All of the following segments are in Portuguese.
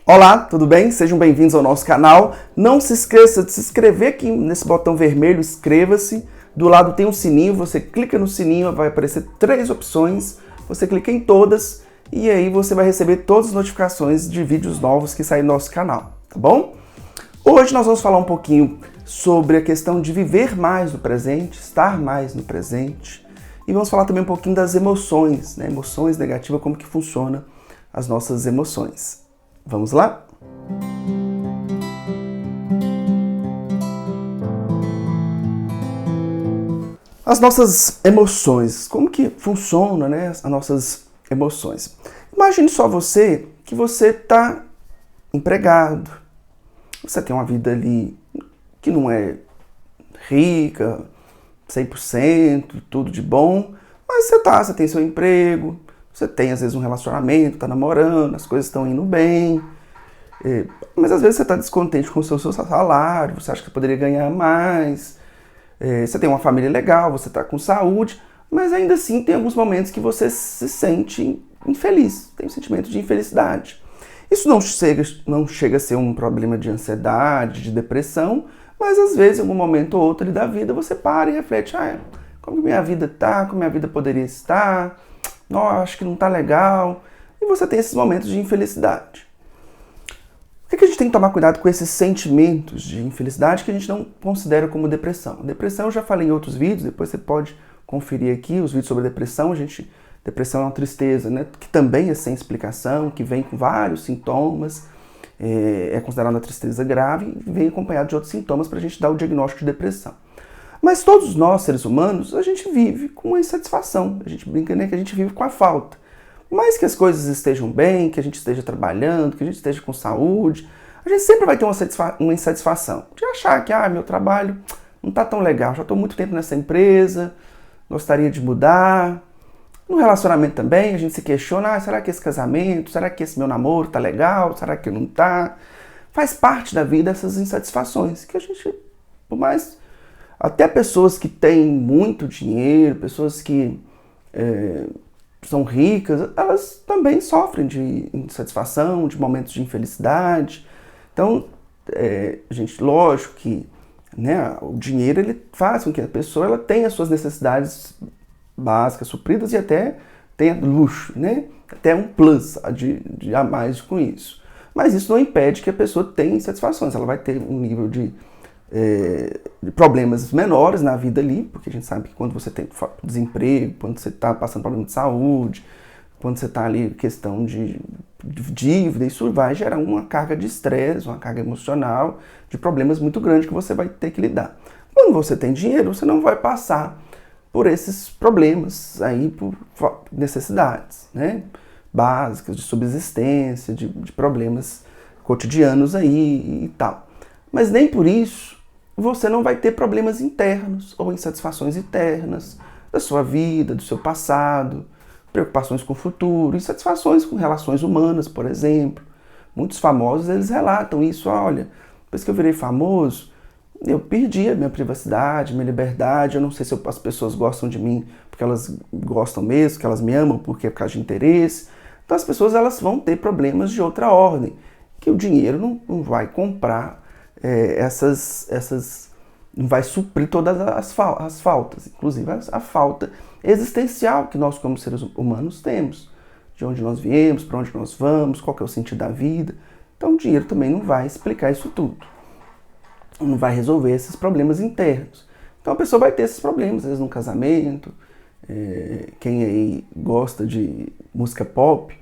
Olá, tudo bem? Sejam bem-vindos ao nosso canal. Não se esqueça de se inscrever aqui nesse botão vermelho, inscreva-se. Do lado tem um sininho, você clica no sininho, vai aparecer 3 opções. Você clica em todas e aí você vai receber todas as notificações de vídeos novos que saem do nosso canal, tá bom? Hoje nós vamos falar um pouquinho sobre a questão de viver mais no presente, estar mais no presente. E vamos falar também um pouquinho das emoções, né? Emoções negativas, como que funciona as nossas emoções. Vamos lá? As nossas emoções, como que funciona, né? As nossas emoções. Imagine só você que você está empregado, você tem uma vida ali que não é rica, 100%, tudo de bom, mas você tem seu emprego, você tem às vezes um relacionamento, está namorando, as coisas estão indo bem, mas às vezes você está descontente com o seu salário, você acha que poderia ganhar mais, você tem uma família legal, você está com saúde, mas ainda assim tem alguns momentos que você se sente infeliz, tem um sentimento de infelicidade. Isso não chega a ser um problema de ansiedade, de depressão, mas às vezes, em algum momento ou outro da vida, você para e reflete, como minha vida está, como minha vida poderia estar, acho que não está legal, e você tem esses momentos de infelicidade. Por que a gente tem que tomar cuidado com esses sentimentos de infelicidade que a gente não considera como depressão? Depressão eu já falei em outros vídeos, depois você pode conferir aqui os vídeos sobre depressão. Depressão é uma tristeza, né, que também é sem explicação, que vem com vários sintomas, é considerada uma tristeza grave e vem acompanhado de outros sintomas para a gente dar o diagnóstico de depressão. Mas todos nós, seres humanos, a gente vive com uma insatisfação, a gente brinca, né, que a gente vive com a falta. Mais que as coisas estejam bem, que a gente esteja trabalhando, que a gente esteja com saúde, a gente sempre vai ter uma insatisfação de achar que meu trabalho não está tão legal, já estou muito tempo nessa empresa, gostaria de mudar. No relacionamento também, a gente se questiona, será que esse casamento, será que esse meu namoro tá legal, será que não tá? Faz parte da vida essas insatisfações, que a gente, por mais, até pessoas que têm muito dinheiro, pessoas que são ricas, elas também sofrem de insatisfação, de momentos de infelicidade. Então, lógico que, né, o dinheiro ele faz com que a pessoa ela tenha as suas necessidades básicas supridas e até tenha luxo, né? Até um plus de a mais com isso. Mas isso não impede que a pessoa tenha insatisfações. Ela vai ter um nível de problemas menores na vida ali, porque a gente sabe que quando você tem desemprego, quando você está passando problema de saúde, quando você está ali questão de dívida, isso vai gerar uma carga de estresse, uma carga emocional, de problemas muito grandes que você vai ter que lidar. Quando você tem dinheiro, você não vai passar por esses problemas aí, por necessidades, né, básicas, de subsistência, de problemas cotidianos aí e tal. Mas nem por isso você não vai ter problemas internos ou insatisfações internas da sua vida, do seu passado, preocupações com o futuro, insatisfações com relações humanas, por exemplo. Muitos famosos, eles relatam isso, olha, depois que eu virei famoso, eu perdi a minha privacidade, minha liberdade, eu não sei se as pessoas gostam de mim porque elas gostam mesmo, que elas me amam porque é por causa de interesse. Então as pessoas elas vão ter problemas de outra ordem, que o dinheiro não vai comprar não vai suprir todas as faltas, inclusive a falta existencial que nós como seres humanos temos, de onde nós viemos, para onde nós vamos, qual que é o sentido da vida. Então o dinheiro também não vai explicar isso tudo. Não vai resolver esses problemas internos. Então a pessoa vai ter esses problemas, às vezes no casamento, quem aí gosta de música pop,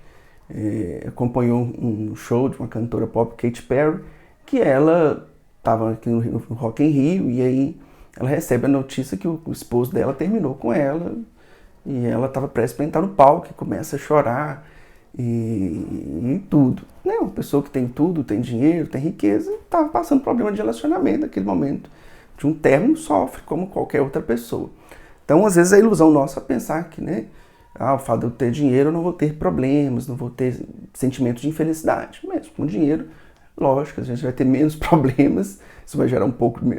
acompanhou um show de uma cantora pop, Katy Perry, que ela estava aqui no Rock in Rio e aí ela recebe a notícia que o esposo dela terminou com ela e ela estava prestes para entrar no palco e começa a chorar e tudo. Né? Uma pessoa que tem tudo, tem dinheiro, tem riqueza, estava passando problema de relacionamento naquele momento. De um término sofre como qualquer outra pessoa. Então, às vezes, a ilusão nossa é pensar que, né, o fato de eu ter dinheiro, eu não vou ter problemas, não vou ter sentimentos de infelicidade. Mas com dinheiro, lógico, a gente vai ter menos problemas, isso vai gerar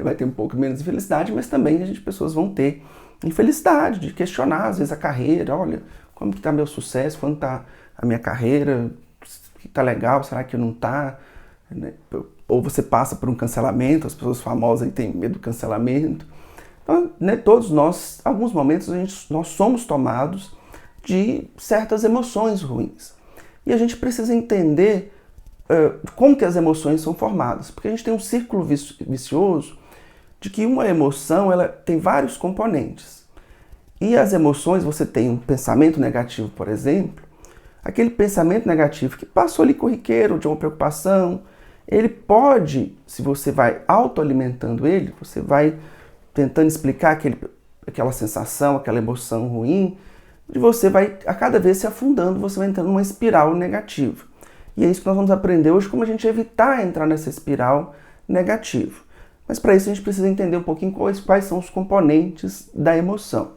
vai ter um pouco menos de felicidade, mas também pessoas vão ter infelicidade, de questionar, às vezes, a carreira, olha, como que está meu sucesso, quando está a minha carreira, que tá legal, será que não tá? Né? Ou você passa por um cancelamento, as pessoas famosas aí têm medo do cancelamento. Então, né, todos nós, em alguns momentos, nós somos tomados de certas emoções ruins. E a gente precisa entender como que as emoções são formadas. Porque a gente tem um círculo vicioso de que uma emoção ela tem vários componentes. E as emoções, você tem um pensamento negativo, por exemplo, aquele pensamento negativo que passou ali corriqueiro, de uma preocupação, ele pode, se você vai autoalimentando ele, você vai tentando explicar aquela sensação, aquela emoção ruim, e você vai a cada vez se afundando, você vai entrando numa espiral negativa. E é isso que nós vamos aprender hoje, como a gente evitar entrar nessa espiral negativa. Mas para isso a gente precisa entender um pouquinho quais são os componentes da emoção.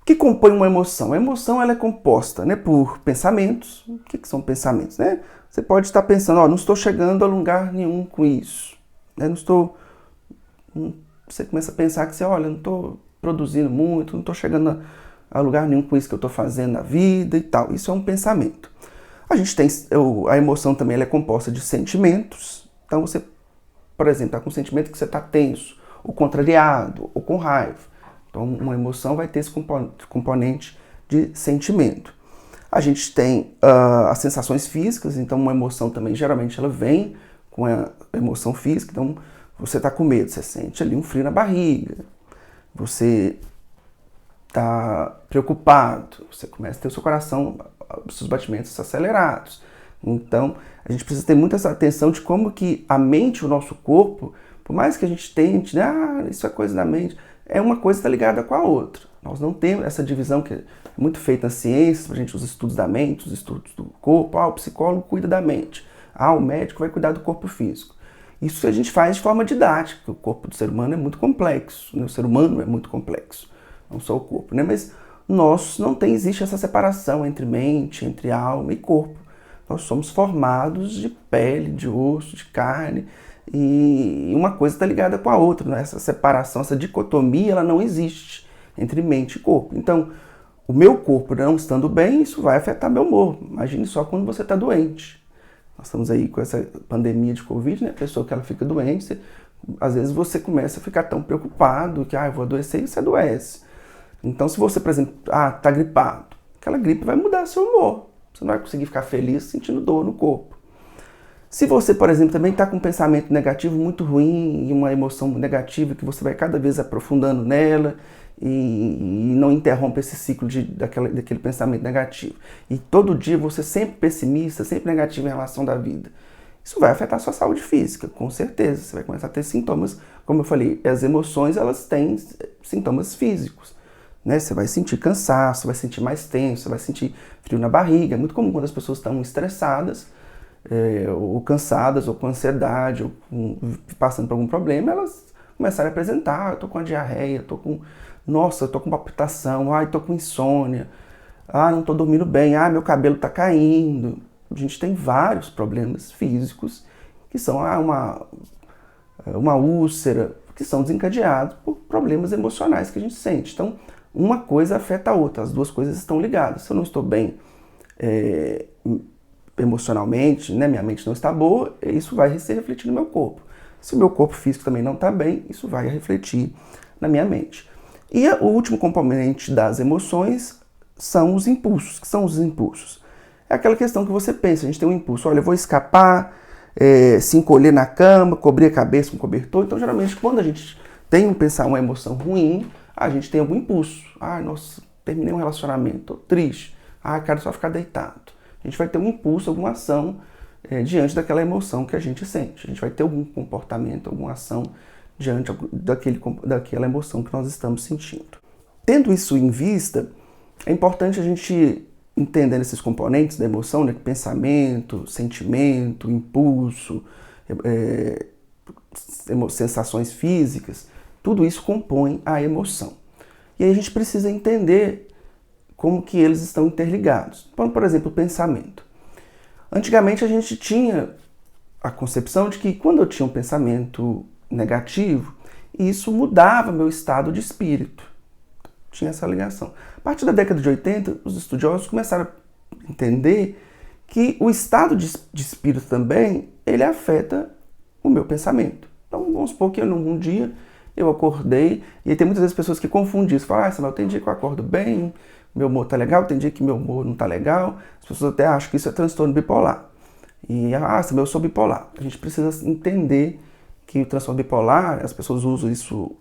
O que compõe uma emoção? A emoção ela é composta, né, por pensamentos. O que são pensamentos? Né? Você pode estar pensando, não estou chegando a lugar nenhum com isso. Né? Você começa a pensar que não estou produzindo muito, não estou chegando a lugar nenhum com isso que eu estou fazendo na vida e tal. Isso é um pensamento. A gente tem, a emoção também ela é composta de sentimentos. Então você, por exemplo, está com um sentimento que você está tenso, ou contrariado, ou com raiva. Então uma emoção vai ter esse componente de sentimento. A gente tem as sensações físicas, então uma emoção também geralmente ela vem com a emoção física. Então você está com medo, você sente ali um frio na barriga, você está preocupado, você começa a ter o seu coração, os seus batimentos acelerados. Então, a gente precisa ter muita essa atenção de como que a mente e o nosso corpo, por mais que a gente tente, isso é coisa da mente, uma coisa está ligada com a outra. Nós não temos essa divisão que é muito feita na ciência, a gente os estudos da mente, os estudos do corpo, o psicólogo cuida da mente, o médico vai cuidar do corpo físico. Isso a gente faz de forma didática, o corpo do ser humano é muito complexo, né? O ser humano é muito complexo, não só o corpo, né? Mas existe essa separação entre mente, entre alma e corpo. Nós somos formados de pele, de osso, de carne, e uma coisa está ligada com a outra, né? Essa separação, essa dicotomia, ela não existe entre mente e corpo. Então, o meu corpo não estando bem, isso vai afetar meu humor. Imagine só quando você está doente. Nós estamos aí com essa pandemia de Covid, né? A pessoa que ela fica doente, às vezes você começa a ficar tão preocupado que, eu vou adoecer, e você adoece. Então, se você, por exemplo, tá gripado, aquela gripe vai mudar seu humor. Você não vai conseguir ficar feliz sentindo dor no corpo. Se você, por exemplo, também está com um pensamento negativo muito ruim e uma emoção negativa que você vai cada vez aprofundando nela e não interrompe esse ciclo daquele pensamento negativo. E todo dia você sempre pessimista, sempre negativo em relação da vida. Isso vai afetar a sua saúde física, com certeza. Você vai começar a ter sintomas, como eu falei, as emoções elas têm sintomas físicos. Né? Você vai sentir cansaço, vai sentir mais tenso, você vai sentir frio na barriga. É muito comum quando as pessoas estão estressadas, ou cansadas, ou com ansiedade, ou passando por algum problema, elas começarem a apresentar, eu tô com uma diarreia, eu tô com palpitação, tô com insônia, não tô dormindo bem, meu cabelo tá caindo. A gente tem vários problemas físicos que são uma úlcera, que são desencadeados por problemas emocionais que a gente sente. Então, uma coisa afeta a outra, as duas coisas estão ligadas. Se eu não estou bem emocionalmente, né, minha mente não está boa, isso vai se refletir no meu corpo. Se o meu corpo físico também não está bem, isso vai refletir na minha mente. E o último componente das emoções são os impulsos. Que são os impulsos? É aquela questão que você pensa, a gente tem um impulso, eu vou escapar, se encolher na cama, cobrir a cabeça com cobertor. Então, geralmente, quando a gente tem uma emoção ruim, a gente tem algum impulso. Nossa, terminei um relacionamento, tô triste. Quero só ficar deitado. A gente vai ter um impulso, alguma ação diante daquela emoção que a gente sente. A gente vai ter algum comportamento, alguma ação diante daquela emoção que nós estamos sentindo. Tendo isso em vista, é importante a gente entender esses componentes da emoção, né? Pensamento, sentimento, impulso, sensações físicas, tudo isso compõe a emoção. E aí a gente precisa entender como que eles estão interligados. Por exemplo, o pensamento. Antigamente a gente tinha a concepção de que quando eu tinha um pensamento negativo, isso mudava meu estado de espírito. Tinha essa ligação. A partir da década de 80, os estudiosos começaram a entender que o estado de espírito também, ele afeta o meu pensamento. Então, vamos supor que um dia eu acordei, e tem muitas vezes pessoas que confundem isso. Falam, Samuel, tem dia que eu acordo bem, meu humor tá legal, tem dia que meu humor não tá legal. As pessoas até acham que isso é transtorno bipolar. E, Samuel, eu sou bipolar. A gente precisa entender que o transtorno bipolar, as pessoas usam isso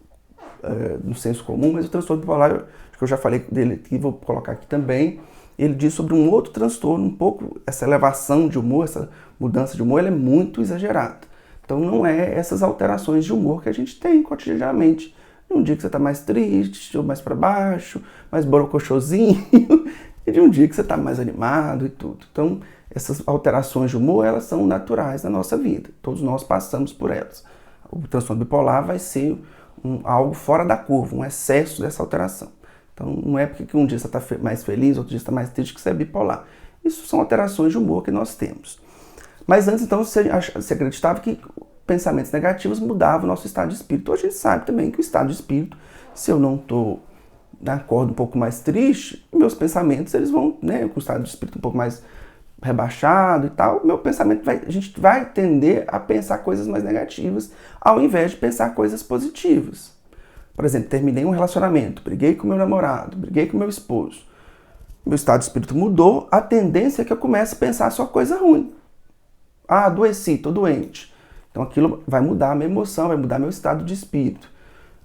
no senso comum, mas o transtorno bipolar, acho que eu já falei dele aqui, vou colocar aqui também, ele diz sobre um outro transtorno, um pouco, essa elevação de humor, essa mudança de humor, ela é muito exagerada. Então não é essas alterações de humor que a gente tem cotidianamente. Um dia que você está mais triste, ou mais para baixo, mais borocochosinho, e de um dia que você está mais animado e tudo. Então essas alterações de humor, elas são naturais na nossa vida. Todos nós passamos por elas. O transtorno bipolar vai ser algo fora da curva, um excesso dessa alteração. Então não é porque um dia você está mais feliz, outro dia você está mais triste que você é bipolar. Isso são alterações de humor que nós temos. Mas antes, então, você acreditava que pensamentos negativos mudavam o nosso estado de espírito. Hoje a gente sabe também que o estado de espírito, se eu não estou acordo um pouco mais triste, meus pensamentos eles vão, com o estado de espírito um pouco mais rebaixado e tal, meu pensamento a gente vai tender a pensar coisas mais negativas ao invés de pensar coisas positivas. Por exemplo, terminei um relacionamento, briguei com meu namorado, briguei com meu esposo. Meu estado de espírito mudou, a tendência é que eu comece a pensar só coisa ruim. Adoeci, tô doente. Então aquilo vai mudar a minha emoção, vai mudar meu estado de espírito.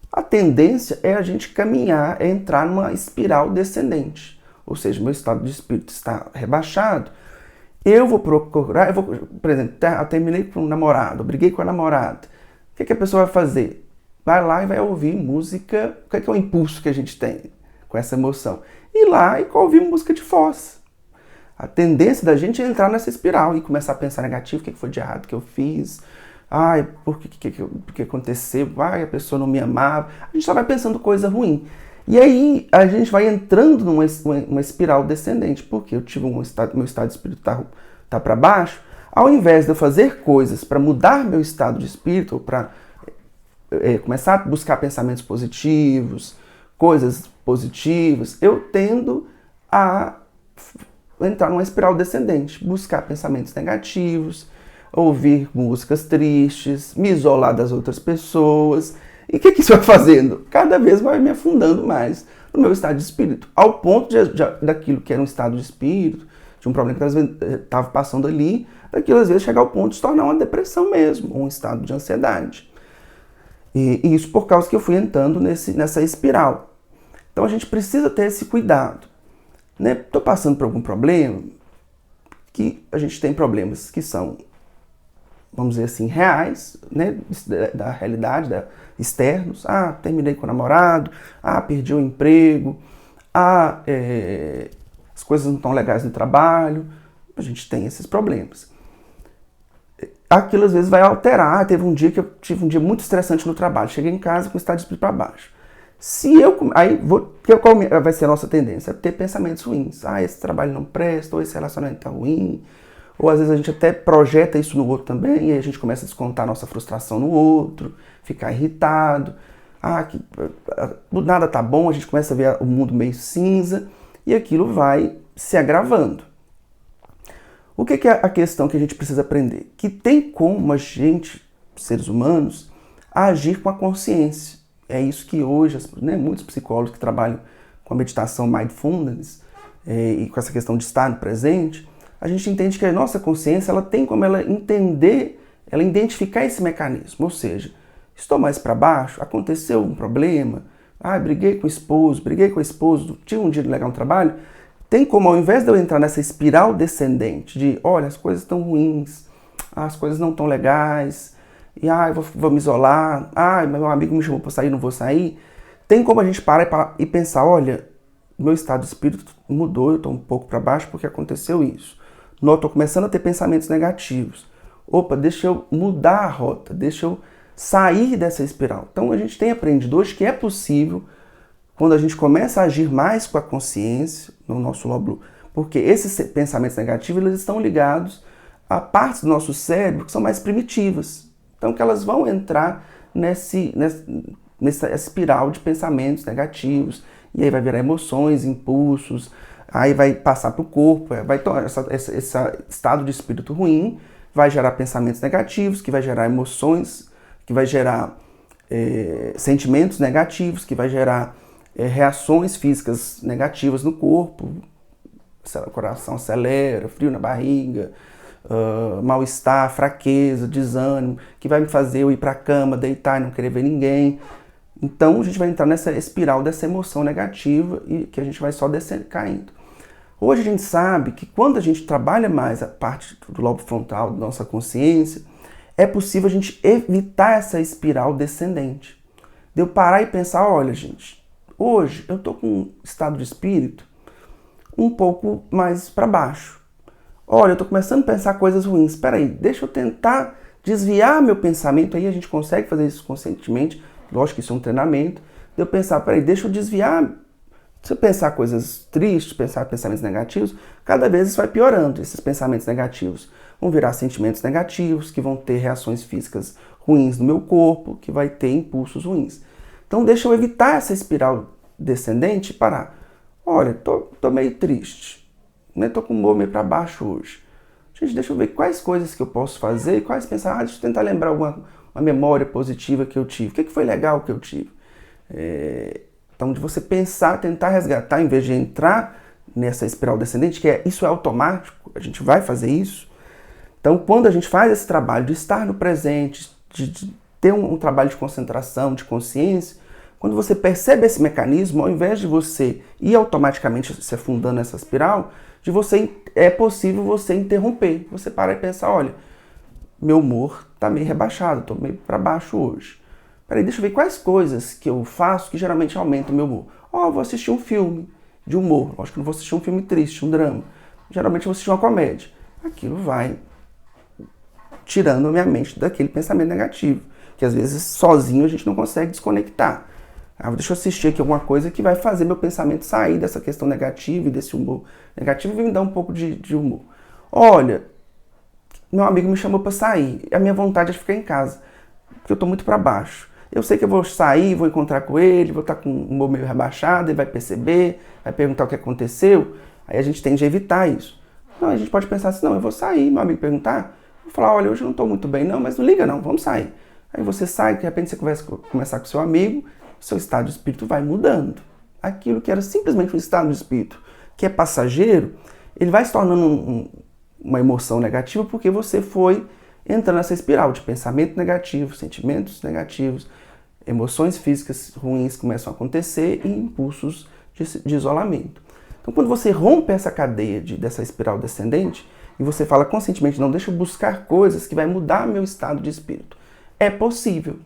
A tendência é a gente caminhar, é entrar numa espiral descendente. Ou seja, meu estado de espírito está rebaixado, eu vou procurar, por exemplo, eu terminei com um namorado, briguei com a namorada. O que a pessoa vai fazer? Vai lá e vai ouvir música. O que é o impulso que a gente tem com essa emoção? Ir lá e ouvir música de fossa. A tendência da gente é entrar nessa espiral e começar a pensar negativo, o que foi de errado que eu fiz? Por que aconteceu? A pessoa não me amava. A gente só vai pensando coisa ruim. E aí a gente vai entrando numa espiral descendente, porque eu tive meu estado de espírito tá para baixo. Ao invés de eu fazer coisas para mudar meu estado de espírito, ou para começar a buscar pensamentos positivos, coisas positivas, eu tendo a entrar numa espiral descendente, buscar pensamentos negativos, ouvir músicas tristes, me isolar das outras pessoas. E o que isso vai fazendo? Cada vez vai me afundando mais no meu estado de espírito, ao ponto daquilo que era um estado de espírito, de um problema que às vezes estava passando ali, daquilo às vezes chegar ao ponto de se tornar uma depressão mesmo, um estado de ansiedade. E isso por causa que eu fui entrando nessa espiral. Então a gente precisa ter esse cuidado. Estou passando por algum problema, que a gente tem problemas que são, vamos dizer assim, reais, da realidade, externos. Terminei com o namorado, perdi o emprego, as coisas não estão legais no trabalho. A gente tem esses problemas. Aquilo às vezes vai alterar. Teve um dia que eu tive um dia muito estressante no trabalho. Cheguei em casa com o estado de espírito para baixo. Qual vai ser a nossa tendência? Ter pensamentos ruins. Esse trabalho não presta, ou esse relacionamento está ruim. Ou às vezes a gente até projeta isso no outro também, e aí a gente começa a descontar nossa frustração no outro, ficar irritado. Do nada tá bom, a gente começa a ver o mundo meio cinza, e aquilo vai se agravando. O que é a questão que a gente precisa aprender? Que tem como a gente, seres humanos, agir com a consciência. É isso que hoje, muitos psicólogos que trabalham com a meditação mindfulness e com essa questão de estar no presente, a gente entende que a nossa consciência ela tem como ela entender, ela identificar esse mecanismo. Ou seja, estou mais para baixo, aconteceu um problema, briguei com o esposo, tive um dia legal no trabalho. Tem como, ao invés de eu entrar nessa espiral descendente de, olha, as coisas estão ruins, as coisas não estão legais, e eu vou me isolar, meu amigo me chamou para sair, não vou sair. Tem como a gente parar e pensar, olha, meu estado de espírito mudou, eu estou um pouco para baixo porque aconteceu isso. Eu estou começando a ter pensamentos negativos. Deixa eu mudar a rota, deixa eu sair dessa espiral. Então a gente tem aprendido hoje que é possível, quando a gente começa a agir mais com a consciência no nosso lóbulo, porque esses pensamentos negativos eles estão ligados a partes do nosso cérebro que são mais primitivas. Então que elas vão entrar nessa espiral de pensamentos negativos, e aí vai virar emoções, impulsos, Aí vai passar para o corpo, esse estado de espírito ruim vai gerar pensamentos negativos, que vai gerar emoções, que vai gerar sentimentos negativos, que vai gerar reações físicas negativas no corpo, o coração acelera, frio na barriga, mal-estar, fraqueza, desânimo, que vai me fazer eu ir para a cama, deitar e não querer ver ninguém. Então a gente vai entrar nessa espiral dessa emoção negativa e que a gente vai só descendo, caindo. Hoje a gente sabe que quando a gente trabalha mais a parte do lobo frontal da nossa consciência, é possível a gente evitar essa espiral descendente. De eu parar e pensar, olha gente, hoje eu estou com um estado de espírito um pouco mais para baixo. Olha, eu estou começando a pensar coisas ruins. Espera aí, deixa eu tentar desviar meu pensamento. Aí a gente consegue fazer isso conscientemente. Lógico que isso é um treinamento. De eu pensar, peraí, deixa eu desviar. Se eu pensar coisas tristes, pensar pensamentos negativos, cada vez isso vai piorando. Esses pensamentos negativos vão virar sentimentos negativos, que vão ter reações físicas ruins no meu corpo, que vai ter impulsos ruins. Então deixa eu evitar essa espiral descendente e parar. Olha, tô meio triste, né? Tô com o humor meio para baixo hoje. Gente, deixa eu ver quais coisas que eu posso fazer, quais pensar, deixa eu tentar lembrar uma memória positiva que eu tive. O que foi legal que eu tive? Então, de você pensar, tentar resgatar, em vez de entrar nessa espiral descendente, isso é automático, a gente vai fazer isso. Então, quando a gente faz esse trabalho de estar no presente, de ter um trabalho de concentração, de consciência, quando você percebe esse mecanismo, ao invés de você ir automaticamente se afundando nessa espiral, é possível você interromper. Você para e pensa, olha, meu humor está meio rebaixado, estou meio para baixo hoje. Peraí, deixa eu ver quais coisas que eu faço que geralmente aumentam o meu humor. Vou assistir um filme de humor. Acho que não vou assistir um filme triste, um drama. Geralmente eu vou assistir uma comédia. Aquilo vai tirando a minha mente daquele pensamento negativo, que às vezes sozinho a gente não consegue desconectar. Deixa eu assistir aqui alguma coisa que vai fazer meu pensamento sair dessa questão negativa e desse humor negativo e me dar um pouco de humor. Olha, meu amigo me chamou para sair. A minha vontade é ficar em casa, porque eu estou muito para baixo. Eu sei que eu vou sair, vou encontrar com ele, vou estar com o humor meio rebaixado, ele vai perceber, vai perguntar o que aconteceu. Aí a gente tende a evitar isso. Não, a gente pode pensar assim, não, eu vou sair, meu amigo perguntar, vou falar, olha, hoje eu não estou muito bem não, mas não liga não, vamos sair. Aí você sai, de repente você conversar com seu amigo, seu estado de espírito vai mudando. Aquilo que era simplesmente um estado de espírito, que é passageiro, ele vai se tornando uma emoção negativa porque você foi entrando nessa espiral de pensamento negativo, sentimentos negativos, emoções físicas ruins começam a acontecer e impulsos de isolamento. Então, quando você rompe essa cadeia dessa espiral descendente e você fala conscientemente, não, deixa eu buscar coisas que vai mudar meu estado de espírito. É possível.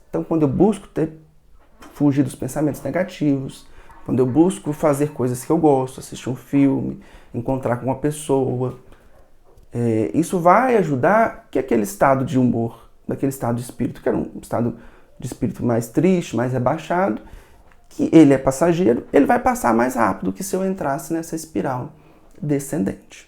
Então, quando eu busco fugir dos pensamentos negativos, quando eu busco fazer coisas que eu gosto, assistir um filme, encontrar com uma pessoa, isso vai ajudar que aquele estado de humor, daquele estado de espírito, que era um estado de espírito mais triste, mais rebaixado, que ele é passageiro, ele vai passar mais rápido que se eu entrasse nessa espiral descendente.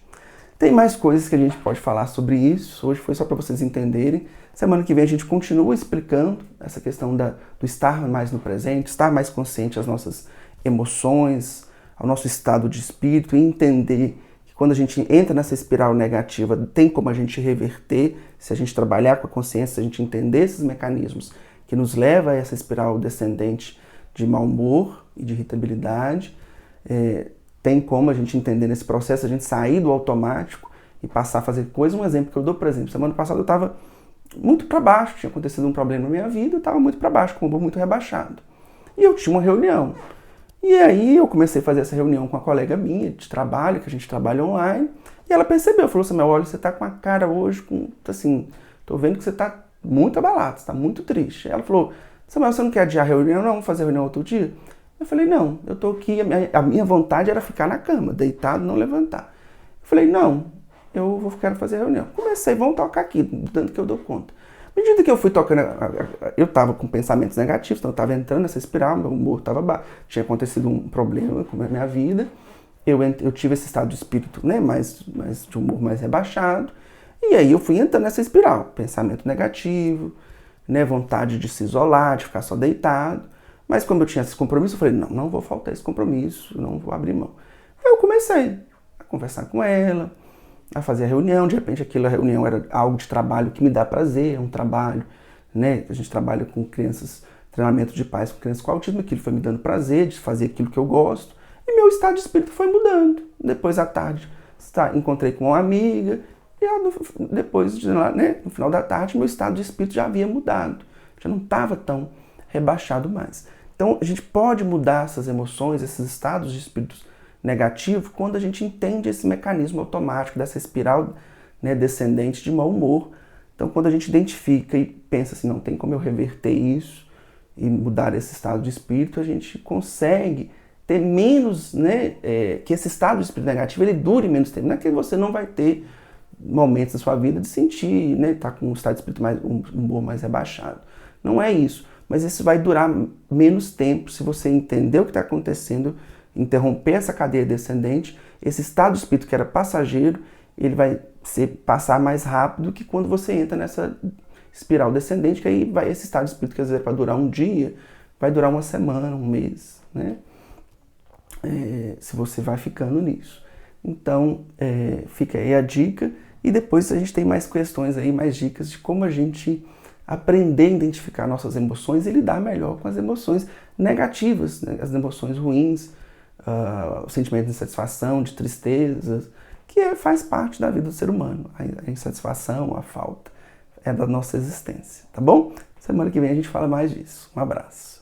Tem mais coisas que a gente pode falar sobre isso, hoje foi só para vocês entenderem. Semana que vem a gente continua explicando essa questão do estar mais no presente, estar mais consciente às nossas emoções, ao nosso estado de espírito e entender que quando a gente entra nessa espiral negativa, tem como a gente reverter, se a gente trabalhar com a consciência, se a gente entender esses mecanismos que nos leva a essa espiral descendente de mau humor e de irritabilidade. Tem como a gente entender nesse processo, a gente sair do automático e passar a fazer coisas. Um exemplo que eu dou, por exemplo, semana passada eu estava muito para baixo, tinha acontecido um problema na minha vida, eu estava muito para baixo, com o humor muito rebaixado. E eu tinha uma reunião. E aí eu comecei a fazer essa reunião com uma colega minha de trabalho, que a gente trabalha online, e ela percebeu, falou assim, olha, você tá com a cara hoje, assim, tô vendo que você tá muito abalado, você tá muito triste. Ela falou, Samuel, você não quer adiar a reunião? Não, vamos fazer a reunião outro dia? Eu falei, não, eu tô aqui, a minha vontade era ficar na cama, deitado, não levantar. Eu falei, não, eu vou ficar fazer a reunião. Comecei, vamos tocar aqui, tanto que eu dou conta. À medida que eu fui tocando, eu estava com pensamentos negativos, então eu estava entrando nessa espiral, meu humor estava baixo, tinha acontecido um problema com a minha vida, eu tive esse estado de espírito, né, mais de humor mais rebaixado, e aí eu fui entrando nessa espiral, pensamento negativo, né, vontade de se isolar, de ficar só deitado, mas como eu tinha esse compromisso, eu falei, não vou faltar esse compromisso, não vou abrir mão. Aí eu comecei a conversar com ela, a fazer a reunião. De repente aquela reunião era algo de trabalho que me dá prazer, é um trabalho, né? A gente trabalha com crianças, treinamento de pais com crianças com autismo, aquilo foi me dando prazer de fazer aquilo que eu gosto. E meu estado de espírito foi mudando. Depois à tarde, encontrei com uma amiga, e depois, né, no final da tarde, meu estado de espírito já havia mudado. Já não estava tão rebaixado mais. Então, a gente pode mudar essas emoções, esses estados de espíritos negativos, quando a gente entende esse mecanismo automático dessa espiral, né, descendente de mau humor. Então, quando a gente identifica e pensa assim, não tem como eu reverter isso e mudar esse estado de espírito, a gente consegue ter menos, né, que esse estado de espírito negativo ele dure menos tempo. Não é que você não vai ter momentos da sua vida de sentir, né, tá com um estado de espírito um humor mais rebaixado. Não é isso, mas isso vai durar menos tempo se você entender o que está acontecendo, interromper essa cadeia descendente. Esse estado de espírito que era passageiro, ele vai passar mais rápido que quando você entra nessa espiral descendente, que aí vai esse estado de espírito que às vezes para durar um dia, vai durar uma semana, um mês, né? Se você vai ficando nisso. Então, fica aí a dica, e depois a gente tem mais questões aí, mais dicas de como a gente aprender a identificar nossas emoções e lidar melhor com as emoções negativas, né? As emoções ruins, o sentimento de insatisfação, de tristeza, que faz parte da vida do ser humano. A insatisfação, a falta, é da nossa existência, tá bom? Semana que vem a gente fala mais disso. Um abraço.